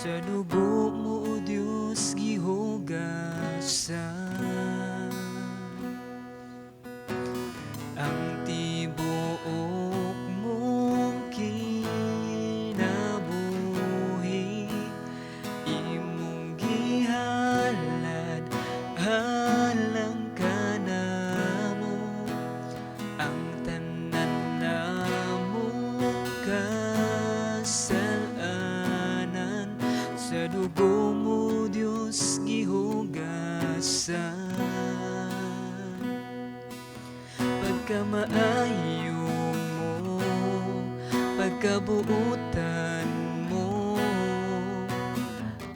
Sa dugo mo, O Diyos, gihugasan ang tibuok mong kinabuhi. Imong gihalad halang ka namo ang tanan namo kasalanan. Sa dugo mo, Diyos, gihugasan. Pagkamaayo mo, pagkabuutan mo,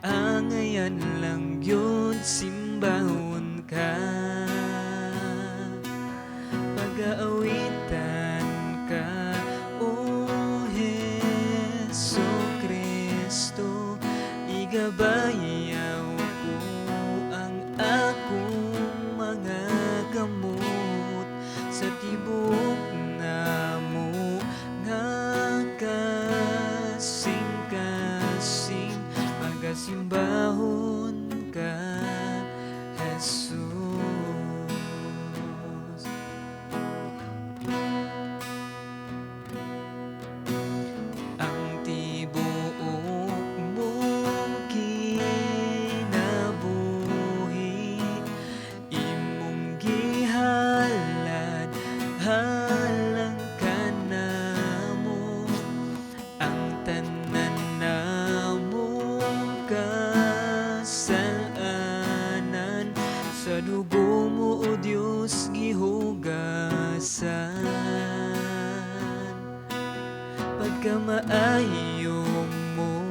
angayan lang yun, simbahon ka. Pag-aawitan ka, O Hesu Kristo, igabayaw ko ang akong mga gamot sa tibuok namo nga kasing-kasing, magasimbahon ka, Jesus. Ang tibuok mong kinabuhi, imong gihalad halang ka namo ang tanan namong kasalanan. Sa dugo mo, O Diyos, gihugasan. Pagkamaayo mo,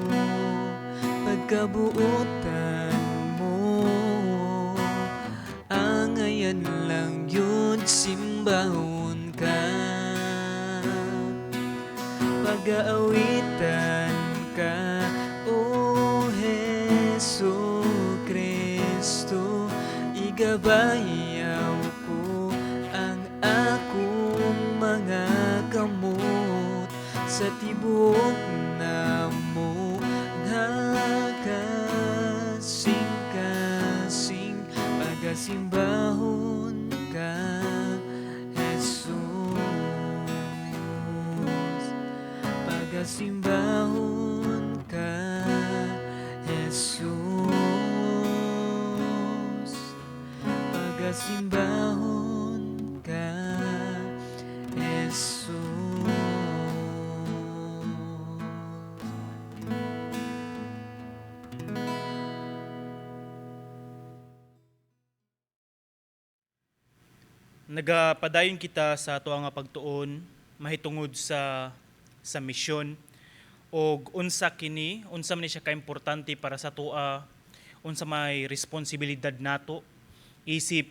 pagkabuutan mo, angayan lang yun, simbahon ka. Pag-aawitan ka, O Hesu Kristo, igabayaw ko ang akong mga kamot sa tibuok namo nga kasing-kasing, magasimbahon ka, Jesus. Pagasimbahon ka, Jesus. Pagasimbahon ka, Jesus. Nagapadayon kita sa ato nga pagtuon mahitungod sa misyon og unsa man ni siya kaimportante para sa tua, unsa may responsibilidad nato isip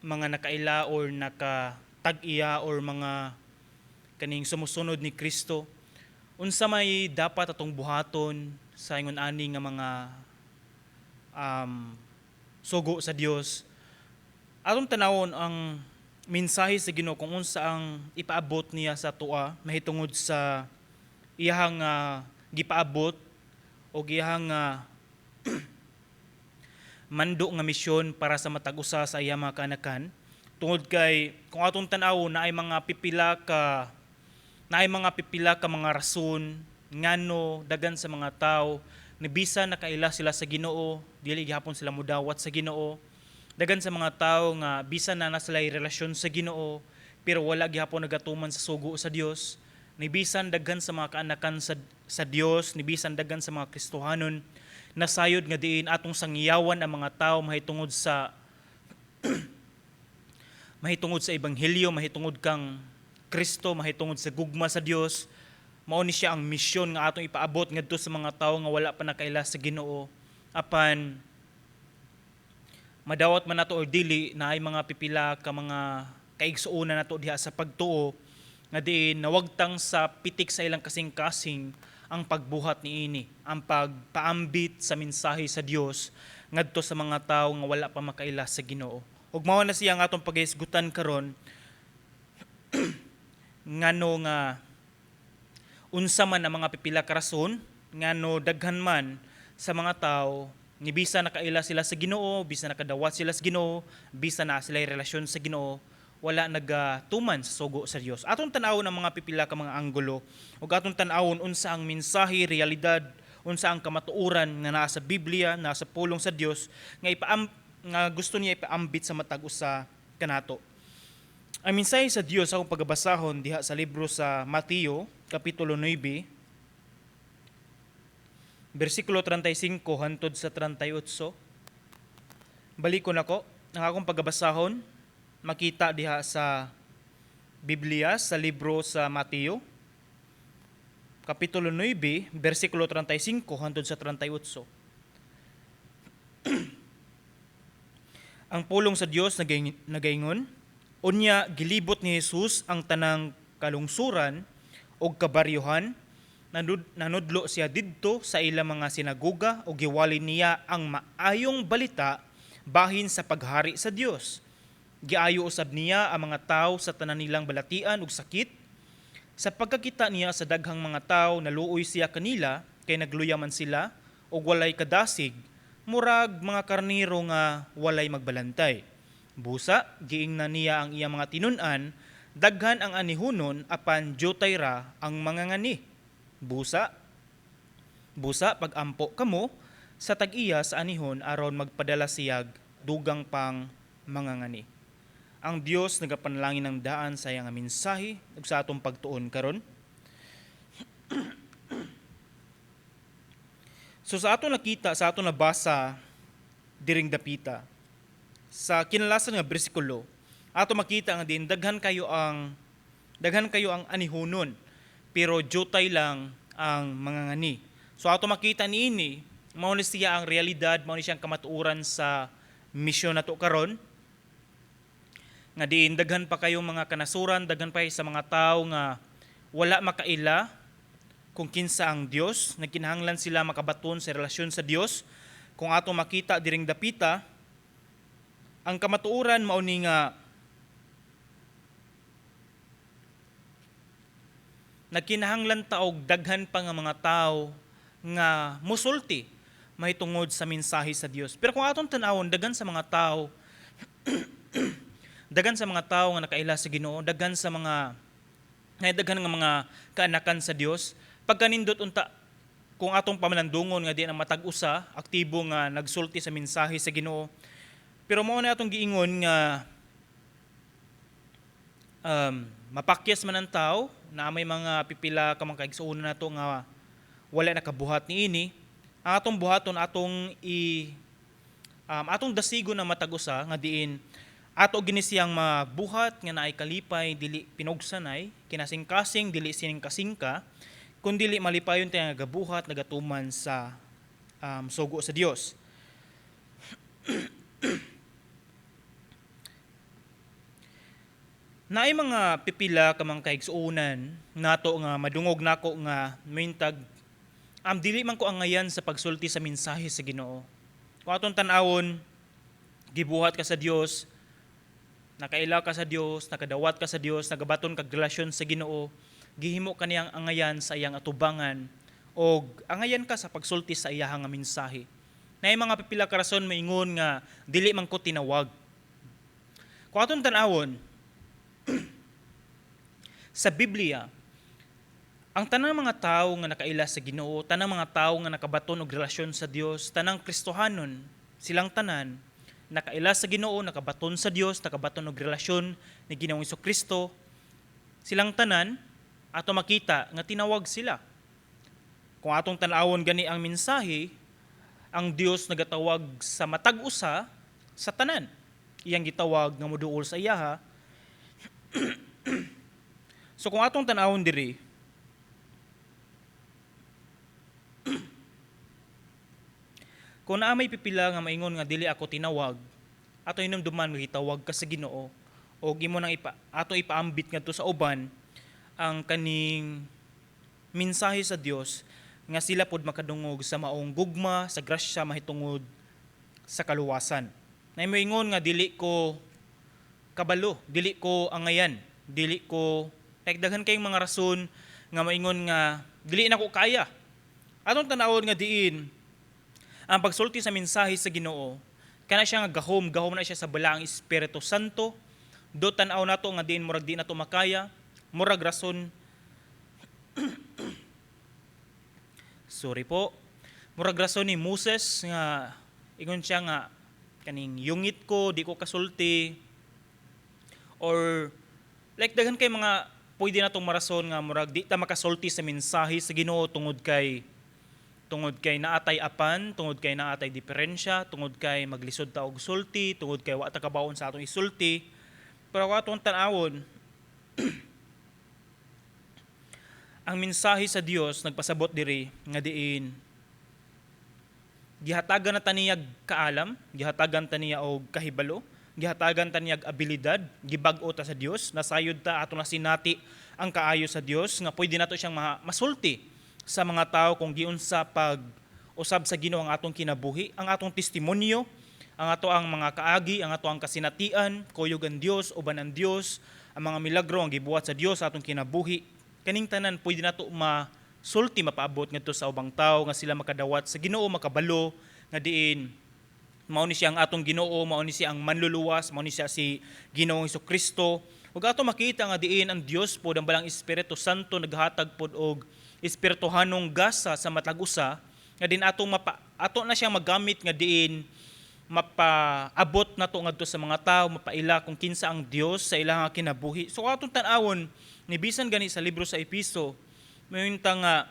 mga nakaila or nakatag-iya or mga kaning sumusunod ni Kristo. Unsa may dapat atong buhaton sa ingon ani nga mga sugo sa Dios. Atong tanawon ang mensahe sa Ginoo kung unsa ang ipaabot niya sa tua mahitungod sa iyang gipaabot o iyang mando nga misyon para sa matag usa sa iyang mga kanakan. Tungod kay kung atong tan-awon na ay mga pipila ka mga rason ngano dagan sa mga tao nibisan nakaila sila sa Ginoo, dili gihapon sila mudawat sa Ginoo. Dagan sa mga tao nga bisan na sila relasyon sa Ginoo pero wala gihapon nagatuman sa sugo sa Dios. Nibisan daghan sa mga kaanakan sa Dios, nibisan daghan sa mga Kristohanon nasayod nga diin atong sangyawan ang mga tao mahitungod sa ebanghelyo, mahitungod kang Kristo, mahitungod sa gugma sa Dios. Mao ni siya ang misyon nga atong ipaabot ngadto sa mga tao nga wala pa nakaila sa Ginoo. Apan madawat man nato or dili na ay mga pipila ka mga kaigsuonan nato diha sa pagtuo nga diin nawagtang sa pitik sa ilang kasing-kasing ang pagbuhat niini, ang pagpaambit sa mensahe sa Dios ngadto sa mga tawo nga wala pa makaila sa Ginoo. Ug mao na siya nga atong paghisgutan karon ngano nga unsa man ang mga pipila ka rason ngano daghan man sa mga tao ni bisa nakaila sila sa Ginoo, bisa nakadawat sila sa Ginoo, bisa na sila relasyon sa Ginoo, wala nagatuman sa sugo sa Dios. Atong tan-awon ang mga pipila ka mga anggulo ug atong tan-awon unsa ang mensahe, realidad, unsa ang kamatuoran nga naa sa Biblia, naa sa pulong sa Dios nga gusto niya ipaambit sa matag usa kanato. Ang mensahe sa Dios akong pagbasahon diha sa libro sa Mateo kapitulo 9 bersikulo 35 hangtod sa 38. Balikon ako ang akong pagbasahon makita diha sa Biblia sa libro sa Mateo kapitulo 9 bersikulo 35 hangtod sa 38. Ang pulong sa Dios nagaingon, unya gilibot ni Jesus ang tanang kalungsuran o kabaryohan, nanudlo siya didto sa ilang mga sinagoga o giwali niya ang maayong balita bahin sa paghari sa Dios. Giayo usab niya ang mga tao sa tanan nilang balatian ug sakit. Sa pagkakita niya sa daghang mga tao, naluoy siya kanila kay nagluyaman sila ug walay kadasig, murag mga karniro nga walay magbalantay. Busa, giingnan niya ang iyang mga tinun-an, daghan ang anihunon apan diutay ra ang mga ngani. Busa pag-ampo kamo sa tag-iya sa anihon aron magpadala siyag dugang pang mga ngani. Ang Dios nagapanalangin ng daan sa iyang mensahe ug sa atong pagtuon karon. So sa ato nakita, sa ato nabasa diring dapita, sa kinalasan nga bersikulo, ato makita nga din daghan kayo ang anihunon, pero diutay lang ang mga ngani. So ato makita niini, mao ni siya ang realidad, mao ni siyang kamatuoran sa misyon nato karon. Nga diin daghan pa kayong mga kanasuran, daghan pa sa mga tao nga wala makaila kung kinsa ang Dios, nagkinahanglan sila makabaton sa relasyon sa Dios. Kung ato makita diring dapita, ang kamatuoran mao ni nga nagkinahanglan ta og daghan pa nga mga tao nga musulti mahitungod sa mensahe sa Dios. Pero kung atong tan-awon, daghan sa mga tao nga nakaila sa Ginoo, daghan nga mga kaanakan sa Dios, pagkanindot unta kung atong pamalandungon nga di na matag-usa, aktibo nga nagsulti sa mensahe sa Ginoo. Pero mao na atong giingon nga mapakyas man ang tao na may mga pipila ka mga kaigsuonan nato nga wala nakabuhat niini. Ang atong buhaton atong dasigo na matag-usa nga diin ato ginisiyang mabuhat nga naay kalipay dili pinugsanay, kinasing-kasing dili sining-kasingka, kun dili malipayon tayo nagabuhat nagatuman sa sugo sa Dios. Naay mga pipila ka mga kaigsuonan nato nga madungog nako nga mintag dili man ko ang ngayan sa pagsulti sa mensahe sa Ginoo. Kung atong tan-awon, gibuhat ka sa Dios, nakaila ka sa Dios, nakadawat ka sa Dios, nagabaton kag relasyon sa Ginoo, gihimo kaniyang angayan sa iyang atubangan o angayan ka sa pagsulti sa iyahang mensahe. Naay mga pipila ka rason maingon nga dili man ko tinawag. Kung atong tan-awon sa Biblia, ang tanang mga tao nga nakaila sa Ginoo, tanang mga tao nga nakabaton og relasyon sa Dios, tanang Kristohanon, silang tanan nakaila sa Ginoo, nakabaton sa Dios, nakabaton og relasyon ni Ginoong Hesukristo, silang tanan ato makita nga tinawag sila. Kung atong tan-awon gani ang mensahe, ang Dios nagatawag sa matag-usa sa tanan. Iyang gitawag nga moduol sa iyaha. So kung atong tan-awon diri, kung naa may pipila nga maingon nga dili ako tinawag, ato hinumduman nga gitawag ka sa Ginoo o gimo nang ato ipaambit ngadto sa uban ang kaning mensahe sa Dios nga sila pod makadungog sa maong gugma, sa grasya mahitungod sa kaluwasan. Na moingon nga dili ko kabalo, dili ko angayan, dili ko daghan kayong mga rason nga maingon nga dili na ko kaya. Atong tan-awon nga diin Ang pagsulti sa mensahe sa Ginoo kana siya nga gahom na siya sa balaang Espiritu Santo. Do tan-aw nato nga diin murag di nato makaya, murag rason sorry po. Murag rason ni Moses nga ingon siya nga kaning yungit ko di ko kasulti, or like daghan kay mga pwede natong marason nga murag di ta makasulti sa mensahe sa Ginoo tungod kay naatay apan, tungod kay naatay diferensya, tungod kay maglisod ta og sulti, tungod kay wa ta kabawon sa atong isulti. Pero ako atong tan-awon ang mensahe sa Dios nagpasabot diri nga diin gihatagan na taniyag kaalam, gihatagan taniya og kahibalo, gihatagan taniyag abilidad, gibag-o ta sa Dios, nasayod ta ato na sinati ang kaayo sa Dios nga pwede nato siyang masulti sa mga tao kung giunsa pag usab sa Ginoo ang atong kinabuhi, ang atong testimonyo, ang ato ang mga kaagi, ang ato ang kasinatian, kuyog ang Dios, uban ang Dios, ang mga milagro ang gibuhat sa Dios sa atong kinabuhi. Kaning tanan pwede nato masulti mapaabot ngadto sa ubang tao nga sila makadawat sa Ginoo, makabalo nga diin mao ni siya ang atong Ginoo, mao ni siya ang manluluwas, mao ni siya si Ginoong Hesukristo. Ug ato makita nga diin ang Dios pod ang balang Espiritu Santo naghatag pod og espirituhanong gasa sa matag usa nga din ato na siyang magamit nga diin mapaabot nato ngadto sa mga tao, mapaila kung kinsa ang Dios sa ilang kinabuhi. So atong tan-awon ni bisan gani sa libro sa Episo, mayunta nga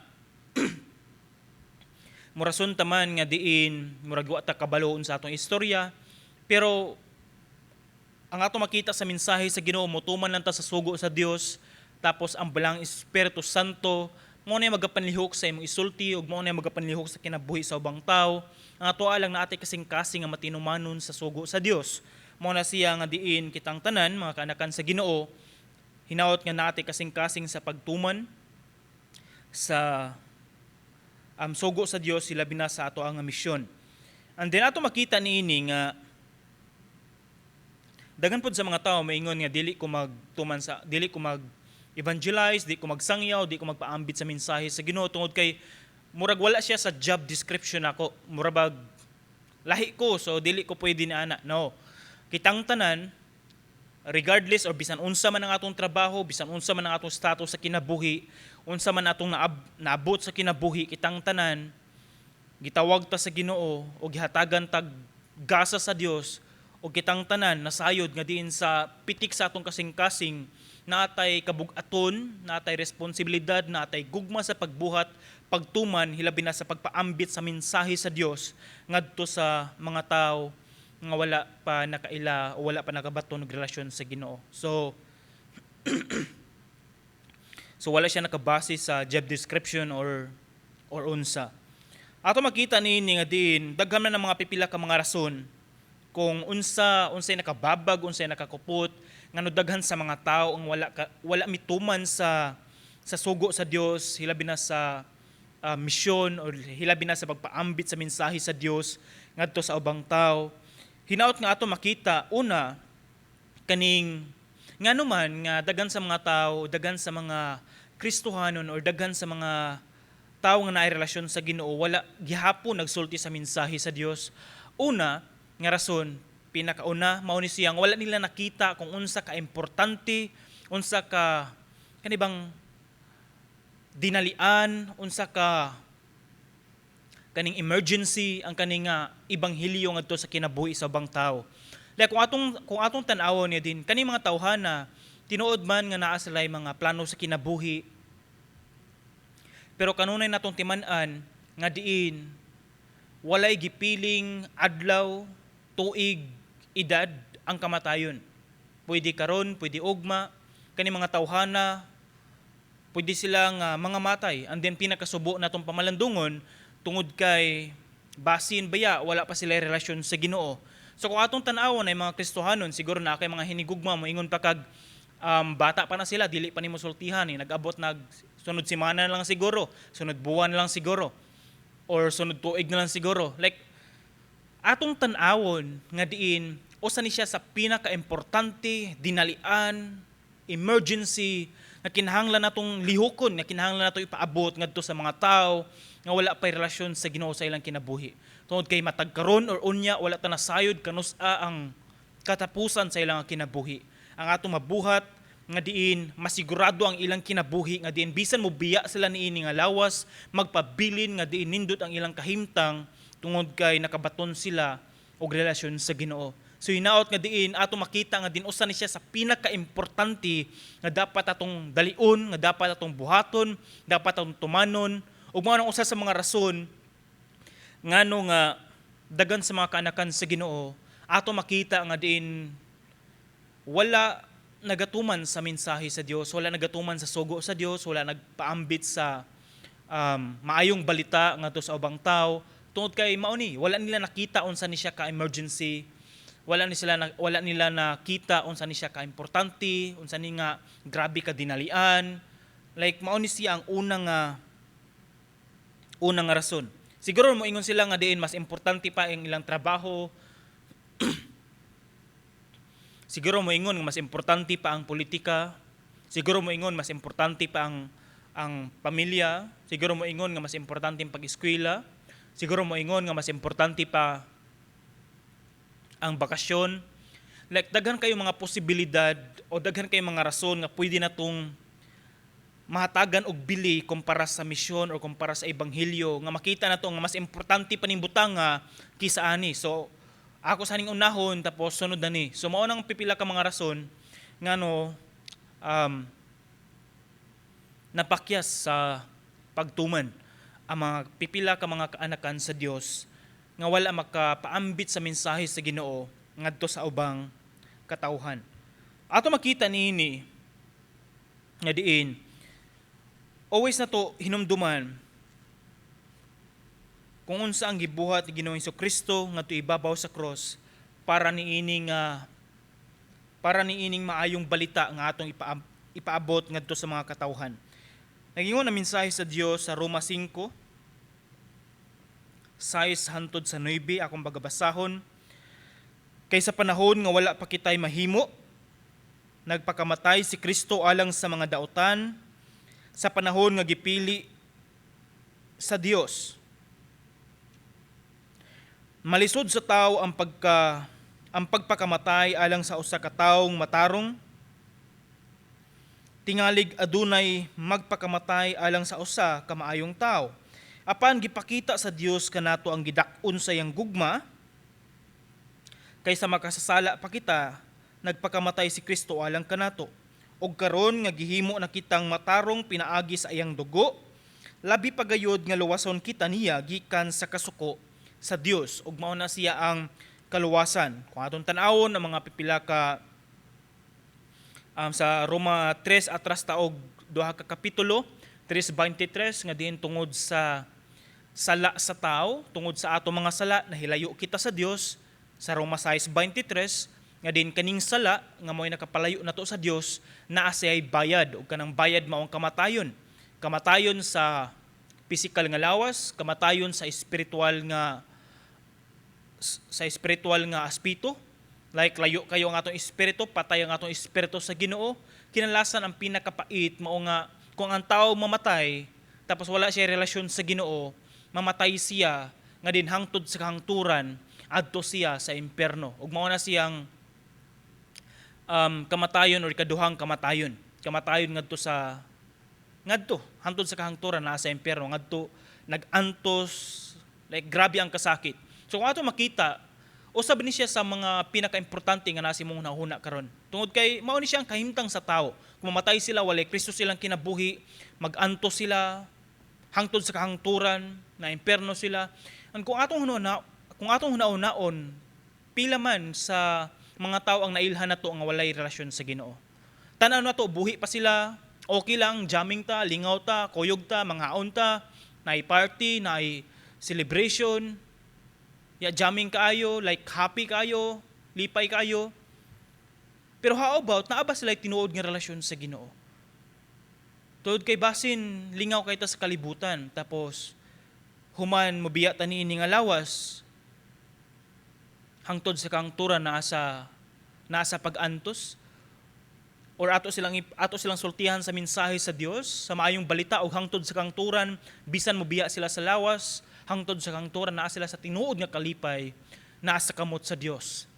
murason taman nga diin murag wa ta kabaloon sa atong istorya, pero ang ato makita sa mensahe sa Ginoo motuman lang ta sa sugo sa Dios, tapos ang balang Espiritu Santo mo na magapanlihok sa imong isulti ug mo na magapanlihok sa kinabuhi sa ubang tao. Ang ato alang na atay kasing-kasing nga matinumanon sa sugo sa Dios. Mo na siya nga diin kitang tanan mga kaanakan sa Ginoo, hinaot nga naatay kasing-kasing sa pagtuman sa sugo sa Dios, sila bina sa ato ang misyon. And then ato makita niini nga daghan pod sa mga tao maingon nga dili ko mag-evangelize, di ko magsangyaw, di ko magpaambit sa mensahe sa Ginoo tungod kay murag wala siya sa job description ako. Murag lahi ko, so dili ko pwede na ana. No. Kitang tanan, regardless or bisan unsa man ang atong trabaho, bisan unsa man ang atong status sa kinabuhi, unsa man atong naabot sa kinabuhi, kitang tanan gitawag ta sa Ginoo o gihatagan tag gasa sa Dios o kitang tanan nasayod nga diin sa pitik sa atong kasing-kasing natay kabug-aton, natay responsibilidad, natay gugma sa pagbuhat, pagtuman, hilabi na sa pagpaambit sa mensahe sa Dios ngadto sa mga tao nga wala pa nakaila o wala pa nakabaton og relasyon sa Ginoo. So wala siya nakabase sa job description or unsa. Ato makita niini nga din daghan na ng mga pipila ka mga rason kung unsay nakababag, unsay nakakupot ngano daghan sa mga tao ang wala mituman sa sugo sa Dios, hilabi na sa misyon or hilabi na sa pagpaambit sa mensahe sa Dios ngadto sa ubang tao. Hinaot nga ato makita una kaning ngano man nga daghan sa mga tao, daghan sa mga Kristohanon or daghan sa mga tao nga naay relasyon sa Ginoo wala gihapon nagsulti sa mensahe sa Dios. Una nga rason, pinakauna mao ni siyang wala nila nakita kung unsa ka importante, unsa ka kanibang dinalian, unsa ka kaning emergency ang kaning ebanghelyo ngadto sa kinabuhi sa ubang tao. Like kung atong tan-awon niya din kaning mga tawhana tinuod man nga naa sila mga plano sa kinabuhi, pero kanunay natong timan-an nga diin walay gipiling adlaw, tuig, edad ang kamatayon. Pwede karon, pwede ugma, kani mga tawhana, pwede silang mga matay. And then pinakasubo natong pamalandungon tungod kay basin baya wala pa sila relasyon sa Ginoo. So kung atong tan-awon ay mga Kristohanon, siguro na kay mga hinigugma moingon pa kag bata pa na sila, dili pa nimo sultihan nag-abot sunod semana na lang siguro, sunod buwan na lang siguro, or sunod tuig na lang siguro. Like atong tan-awon nga diin usa ni siya sa pinaka-importante, dinalian, emergency nga kinahanglan natong lihokon, nga kinahanglan nato ipaabot ngadto sa mga tao nga wala pay relasyon sa Ginoo sa ilang kinabuhi. Tungod kay matag karon or unya wala ta nasayod kanus-a ang katapusan sa ilang kinabuhi. Ang atong mabuhat nga diin masigurado ang ilang kinabuhi, nga diin bisan mo biya sila niini nga lawas, magpabilin nga diin nindot ang ilang kahimtang tungod kay nakabaton sila og relasyon sa Ginoo. So hinaot nga diin ato makita nga dinusa ni siya sa pinakaimportante nga dapat atong dalion, nga dapat atong buhaton, dapat atong tumanon, ug mao nang usa sa mga rason ngano nga dagan sa mga kaanakan sa Ginoo ato makita nga diin wala nagatuman sa mensahe sa Dios, wala nagatuman sa sugo sa Dios, wala nagpaambit sa maayong balita ngadto sa ubang tao tungod kay mao ni wala nila nakita unsa ni siya ka emergency, wala nila nakita unsa ni siya ka importante, unsa ni nga grabe ka dinalian, like mao ni siya ang unang nga rason. Siguro mo ingon sila nga diin mas importante pa ang ilang trabaho. Siguro mo ingon mas importante pa ang politika. Siguro mo ingon mas importante pa ang pamilya. Siguro mo ingon nga mas importante ang pag-eskwela. Siguro mo ingon nga mas importante pa ang bakasyon. Like daghan kayo mga posibilidad o daghan kayo mga rason nga pwede natong mahatagan og bili kumpara sa misyon o kumpara sa ebanghelyo nga makita nato nga mas importante pa ning butang nga kisa ani. So ako sa ning unahon tapos sunod na ni. So mao nang pipila ka mga rason ngano napakyas sa pagtuman ang mga pipila ka mga kaanakan sa Dios nga wala makapaambit sa mensahe sa Ginoo ngadto sa ubang katawhan. Ato makita niini nga diin always na to hinumduman kung unsa ang gibuhat ni Ginoong Hesukristo ngadto ibabaw sa cross para niining maayong balita nga atong ipaabot ngadto sa mga katawhan. Nagingon na mensahe sa Dios sa Roma 5 6 hangtod sa 9 akong bagabasahon. Kay sa panahon nga wala pa kitay mahimo, nagpakamatay si Kristo alang sa mga daotan sa panahon nga gipili sa Dios. Malisod sa tao ang pagpakamatay alang sa usa ka taong matarong, tingalig adunay magpakamatay alang sa usa ka maayong tao. Apan gipakita sa Dios kanato ang gidak-on sa iyang gugma, kaysa makasasala pa kita, nagpakamatay si Kristo alang kanato. Og karon nga gihimo na kitang matarong pinaagi sa iyang dugo, labi pagayod nga luwason kita niya gikan sa kasuko sa Dios. Ug mao na siya ang kaluwasan. Kung atong tan-awon ang mga pipila ka sa Roma 3 atras taog duha ka kapitulo 3:23 nga diin tungod sa sala sa tao, tungod sa ato mga sala nahilayo kita sa Dios. Sa Roma 6:23 nga din kaning sala nga mo'y nakapalayo nato sa Dios naa siya'y bayad, ug kanang bayad mao ang kamatayon. Kamatayon sa physical nga lawas, kamatayon sa spiritual nga aspito. Like layo kayo ang atong espiritu, patay ang atong espiritu sa Ginoo. Kinalasan ang pinakapait mao nga kung ang tao mamatay tapos wala siya relasyon sa Ginoo, mamatay siya nga din hangtod sa kahangturan, adto siya sa impierno. Ug mao na siyang kamatayon or ikaduhang kamatayon. Kamatayon ngadto hangtod sa kahangturan naa sa impierno, ngadto nagantos, like grabe ang kasakit. So kung ato makita, usab ni siya sa mga pinakaimportante nga nasi mong nahuna karon. Tungod kay mao ni siya ang kahimtang sa tao. Kung mamatay sila walay Kristo silang kinabuhi, magantos sila hangtod sa kahangturan, na impierno sila. And kung atong hunaon, pila man sa mga tao ang nailhan nato nga walay relasyon sa Ginoo. Tan-aw nato buhi pa sila, okay lang, jamming ta, lingaw ta, kuyog ta, manghaon ta, naay party, naay celebration, jamming kaayo, like happy kaayo, lipay kaayo. Pero how about naaba sila tinuod nga relasyon sa Ginoo? Tungod kay basin lingaw kay ta sa kalibutan, tapos human mobiya ta niini nga lawas hangtod sa kahangturan naa sa pag-antos. or ato silang sultihan sa mensahe sa Dios, sa maayong balita o hangtod sa kangturan, bisan mobiya sila sa lawas, hangtod sa kangturan naa sila sa tinuod nga kalipay, naa sa kamot sa Dios.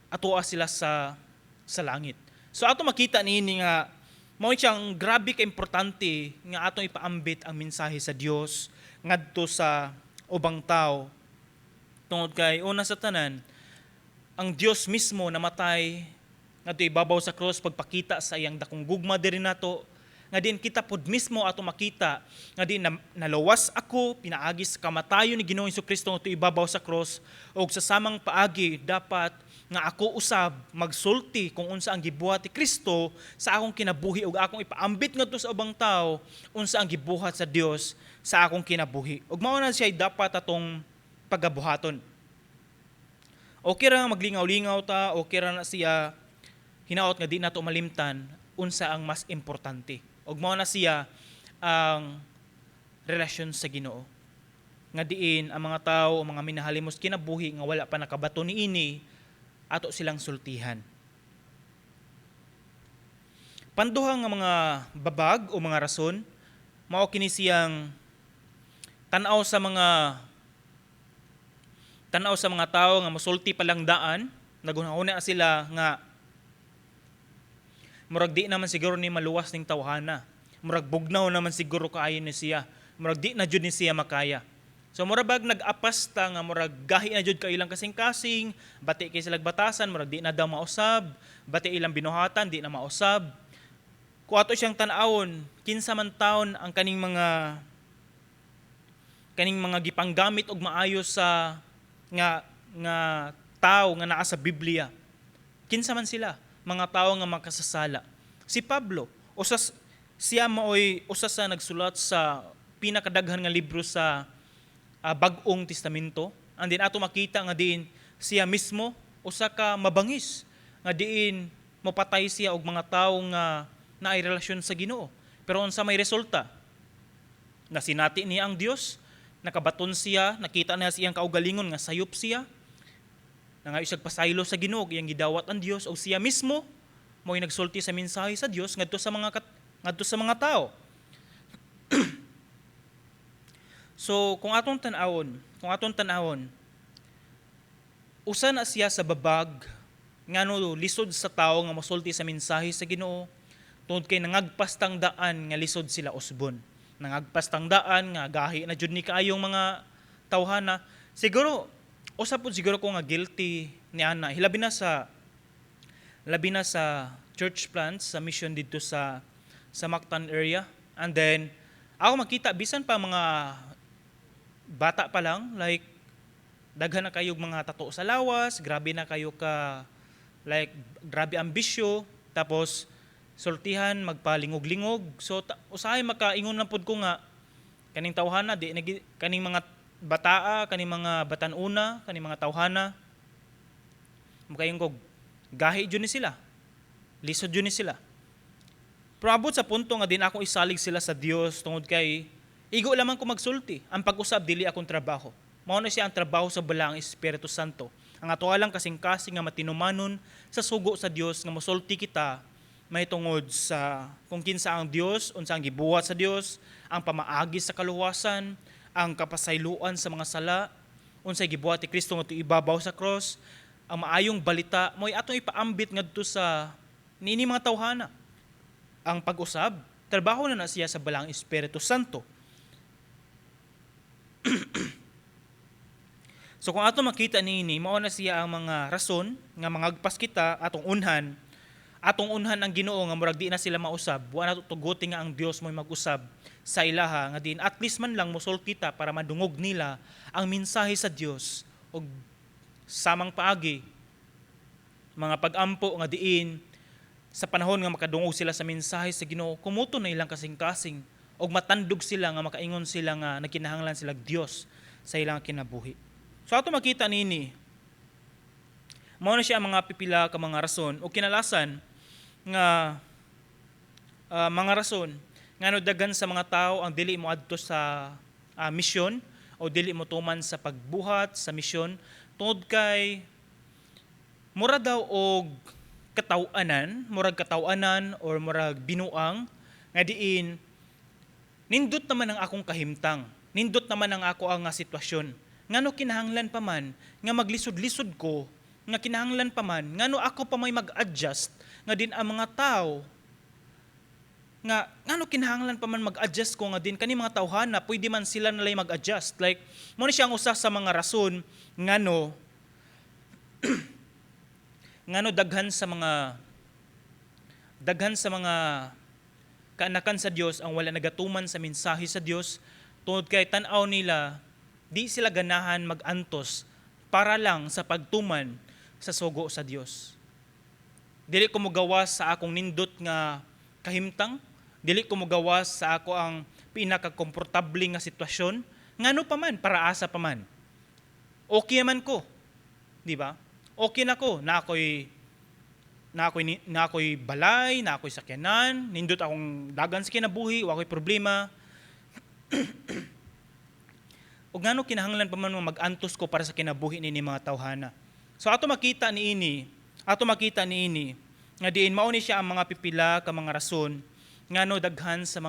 Atoa sila sa langit. So ato makita niini nga mao siyang grabe ka importante nga atong ipaambit ang mensahe sa Dios ngadto sa ubang tao. Tungod kay una sa tanan, ang Dios mismo namatay ngadto ibabaw sa cross pagpakita sa iyang dakong gugma diri nato, nga din kita pod mismo ato makita nga din nalawas ako pinaagi sa kamatayon ni Ginoong Hesukristo ngadto ibabaw sa cross, ug sa samang paagi dapat nga ako usab magsulti kung unsa ang gibuhat ni Kristo sa akong kinabuhi ug akong ipaambit ngadto sa ubang tao unsa ang gibuhat sa Dios sa akong kinabuhi. Ug mao na siya dapat atong pagabuhaton. Okay ra maglingaw-lingaw ta, okay ra na siya hinaot nga di nato malimtan unsa ang mas importante. Ug mao na siya ang relasyon sa Ginoo. Nga diin ang mga tao, ang mga minahalimos kinabuhi nga wala pa nakabato niini, ato silang sultihan. Panduha nga mga babag o mga rason, mao kini siyang tanaw sa mga tao nga mosulti pa lang daan, nagunahuna sila nga murag di naman siguro ni maluwas ning tawhana. Murag bugnaw naman siguro kaayo ni siya. Murag di na jud ni siya makaya. So murag nag-apas ta nga murag gahi na jud ka ilang kasing-kasing, bati kay sila batasan, murag di na daw mausab, bati ilang binuhatan, di na mausab. Kung ato siyang tan-awon, kinsa man taon ang kaning mga gipanggamit og maayo sa nga tao nga naa sa Biblia. Kinsa man sila? Mga tao nga makasasala. Si Pablo, siya maoy usa sa nagsulat sa pinakadaghan nga libro sa Bag-ong Testamento. And din ato makita nga diin siya mismo usa ka mabangis nga diin mopatay siya og mga tawo nga naay relasyon sa Ginoo. Pero unsa may resulta? Nasinati niya ang Dios, nakabaton siya, nakita niya siyang kaugalingon nga sayop siya, nangayos pasaylo sa Ginoo, iyang gidawat ang Dios, o siya mismo mo'y nagsulti sa mensahe sa Dios ngadto sa mga tao. So kung atong tan-awon, usa na siya sa babag ngano lisod sa tao nga mosulti sa mensahe sa Ginoo, tungod kay nangagpas tang daan nga lisod sila usbon. Nangagpas tang daan nga gahi na jud ni kaayong mga tawhana. Siguro usab pud siguro ko nga guilty ni ana, labi na sa church plants sa mission dito sa Mactan area. And then ako makita bisan pa mga bata pa lang, like daghan na kayo mga tato sa lawas, grabe na kayo grabe ambisyo, tapos sultihan magpalingog-lingog. So usahay makaingon na pud ko nga kaning tawhana kaning mga bataa, kaning mga batanuna, kaning mga tawhana makaingon kog gahi jud ni sila, lisod jud ni sila. Pero abot sa punto nga din akong isalig sila sa Dios tungod kay igo lamang ko magsulti. Ang pag-usab dili akong trabaho. Mao na siya ang trabaho sa balaang Espiritu Santo. Ang ato lang kasing-kasing nga matinumanon sa sugo sa Dios nga mosulti kita mahitungod sa kung kinsa ang Dios, unsa ang gibuhat sa Dios, ang pamaagi sa kaluwasan, ang kapasayloan sa mga sala, unsay gibuhat ni Kristo ngadto ibabaw sa cross, ang maayong balita mo'y atong ipaambit ngadto sa nini mga tawhana. Ang pag-usab, trabaho na siya sa balaang Espiritu Santo. So kung ato makita niini, mao na siya ang mga rason nga mangagpas kita atong unhan ang Ginoo nga murag di na sila mausab, wa na tuguti nga ang Dios mo'y mag-usab sa ilaha nga din at least man lang mosulti ta para madungog nila ang mensahe sa Dios og samang paagi mga pag-ampo nga diin sa panahon nga makadungog sila sa mensahe sa Ginoo, kumuto na ilang kasing-kasing og matandog sila nga makaingon sila nga nagkinahanglan sila Dios sa ilang kinabuhi. So ato makita nini, mao na siya ang mga pipila ka mga rason o kinalasan nga mga rason ngano daghan sa mga tao ang dili mo adto sa misyon o dili mo tuman sa pagbuhat sa misyon tungod kay mura daw og katawanan or murag binuang nga diin nindot naman ang akong kahimtang, nindot naman ang ako ang nga sitwasyon. Ngano kinahanglan pa man nga maglisod-lisod ko, nga kinahanglan pa man ngano ako pa may mag-adjust nga din ang mga tao nga ngano kinahanglan pa man mag-adjust ko nga din kani mga tawhana pwede man sila nalay mag-adjust. Like mo ni siya ang usa sa mga rason ngano ngano daghan sa mga kaanakan sa Dios ang wala nagatuman sa mensahe sa Dios tungod kay tan-aw nila di sila ganahan mag-antos para lang sa pagtuman sa sugo sa Dios. Dili ko mogawas sa akong nindot nga kahimtang, dili ko mogawas sa ako ang pinaka-komportable nga sitwasyon, ngano pa man, para asa pa man. Okay man ko, di ba? Okay na ko, na ako'y balay, na ako'y sakyanan, nindot akong dagan sa kinabuhi, wa ako'y problema. O ngano kinahanglan pa man mag-antos ko para sa kinabuhi ni mga tawhana. So ato makita ni ini nga diin mao ni siya ang mga pipila ka mga rason ngano daghan sa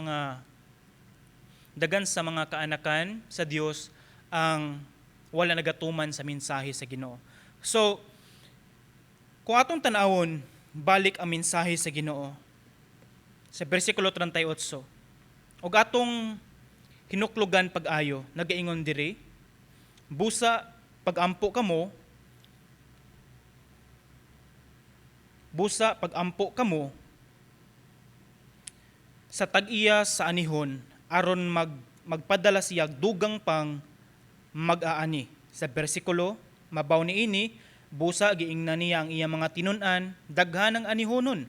mga kaanakan sa Dios ang wala nagatuman sa mensahe sa Ginoo. So kung atong tan-awon balik ang mensahe sa Ginoo sa bersikulo 38 ug atong hinuklogan pag-ayo nagaingon diri busa pag-ampo kamo sa tag-iya sa anihon aron magpadala siya dugang pang mag-aani. Sa bersikulo mabaw niini busa giingnan niya ang iya mga tinun-an daghan ang anihonon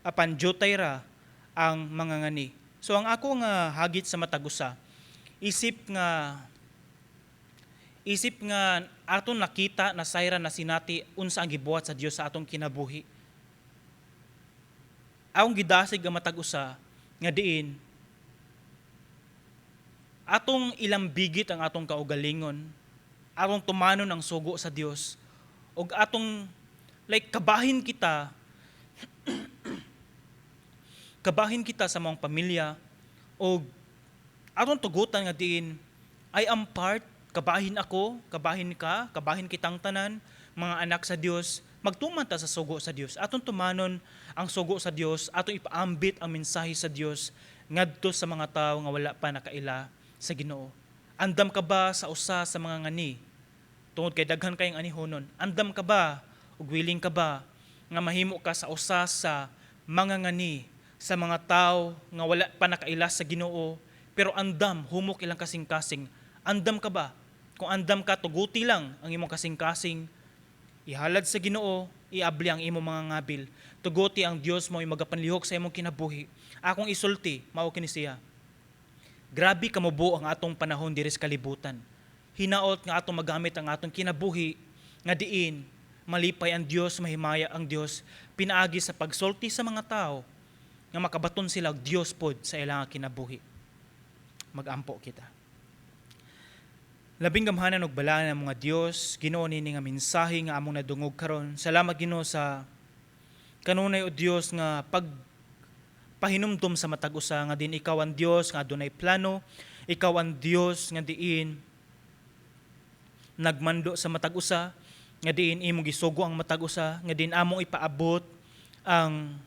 apan diutay ra ang mga ngani. So ang ako nga hagit sa matagusa isip nga aton nakita na sayra na sinati unsa ang gibuhat sa Dios sa atong kinabuhi. Akong gidasig ang matag-usa nga diin atong ilambigit ang atong kaugalingon, atong tumanon ang sugo sa Dios ug atong kabahin kita sa mga pamilya ug atong tugutan nga diin I am part, kabahin ako, kabahin ka, kabahin kitang tanan, mga anak sa Dios, magtuman ta sa sugo sa Dios. Atong tumanon ang sugo sa Dios, atong ipaambit ang mensahe sa Dios ngadto sa mga tawo nga wala pa nakaila sa Ginoo. Andam ka ba sa usa sa mga ngani? Tungod kay daghan kayong anihonon. Andam ka ba ug willing ka ba nga mahimo ka sa usa sa mga ngani sa mga tawo nga wala pa nakaila sa Ginoo pero andam humok ilang kasing-kasing? Andam ka ba? Kung andam ka, tuguti lang ang imong kasing-kasing, ihalad sa Ginoo, iabli ang imong mga ngabil. Tuguti ang Dios mo magapanlihok sa imong kinabuhi. Akong isulti, mao kini siya. Grabe kamubo ang atong panahon diri sa kalibutan. Hinaot nga atong magamit ang atong kinabuhi nga diin malipay ang Dios, mahimaya ang Dios, pinaagi sa pagsulti sa mga tao nga makabaton sila og Dios pod sa ilang kinabuhi. Mag-ampo kita. Labing gamhanan og balaan ang mga Dios, Ginoo nini nga mensahe nga among nadungog karon. Salamat Ginoo sa kanunay o Dios nga pagpahinumdom sa matag usa nga din ikaw ang Dios nga adunay plano, ikaw ang Dios nga diin nagmando sa matag usa, nga diin imong gisugo ang matag usa, nga diin among ipaabot ang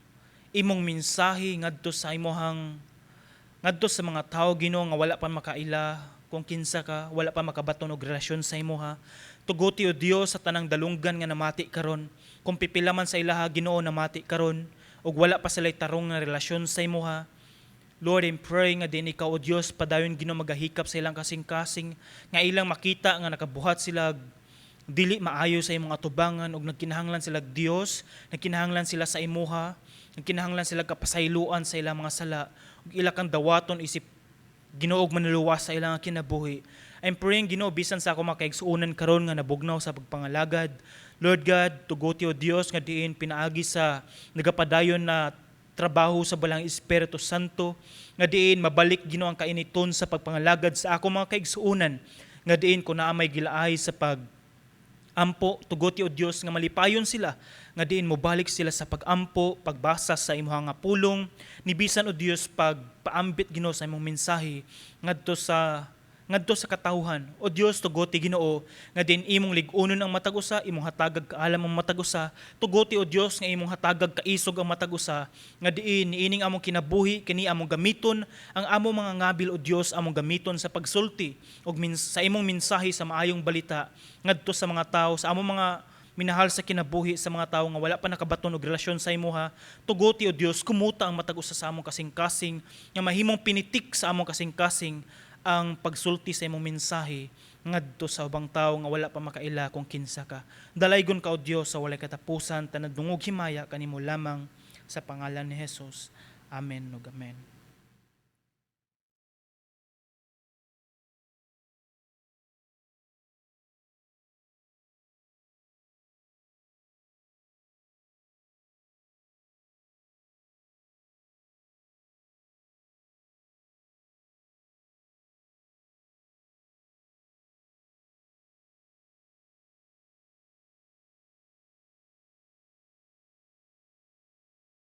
imong mensahe ngadto sa ngadto sa mga tao Ginoo nga wala pa makaila, kung kinsa ka, wala pa makabaton og relasyon sa imuha. Tuguti o Dios sa tanang dalunggan nga namati karon. Kung pipila man sa ilaha Ginoo namati karon ug wala pa sila tarong nga relasyon sa imuha. Lord, I'm praying nga din ikaw o Dios padayon Ginoo magahikap sa ilang kasing-kasing nga ilang makita nga nakabuhat sila dili maayo sa imong atubangan ug nagkinahanglan sila Dios, nagkinahanglan sila sa imuha, nagkinahanglan sila kapasayloan sa ilang mga sala ug ila kang dawaton isip Ginoo og manluwas sa ilang kinabuhi. I'm praying Ginoo bisan sa ako makaigsuonan karon nga nabugnaw sa pagpangalagad. Lord God, tuguti o Dios nga diin pinaagi sa nagapadayon na trabaho sa balang Espiritu Santo nga diin mabalik Ginoo ang kainiton sa pagpangalagad sa ako mga kaigsuonan nga diin ko naa may gilaay sa Ampo tugot o Dios nga malipayon sila nga diin mo balik sila sa pagampo, pagbasa sa imong nga pulong, nibisan o Dios pagpaambit Ginoo sa imong mensahe ngadto sa katawhan. O Dios tugoti Ginoo nga din imong lig-unon ang matag usa, imong hatagag kaalam ang matag usa. Tugoti o Dios nga imong hatagag kaisog ang matag usa, nga diin niining among kinabuhi kini among gamiton, ang among mga ngabil o Dios among gamiton sa pagsulti og sa imong mensahe sa maayong balita ngadto sa mga tao, sa among mga minahal sa kinabuhi, sa mga tao nga wala pa nakabaton og relasyon sa imuha. Tugoti o Dios kumuta ang matag usa sa among kasing-kasing nga mahimong pinitik sa among kasing-kasing ang pagsulti sa imong mensahe ngadto sa ubang tawo nga wala pa makaila kung kinsa ka. Dalaygon ka o Dios sa walay katapusan, tanad dungog himaya kanimo lamang sa pangalan ni Jesus. Amen ug amen.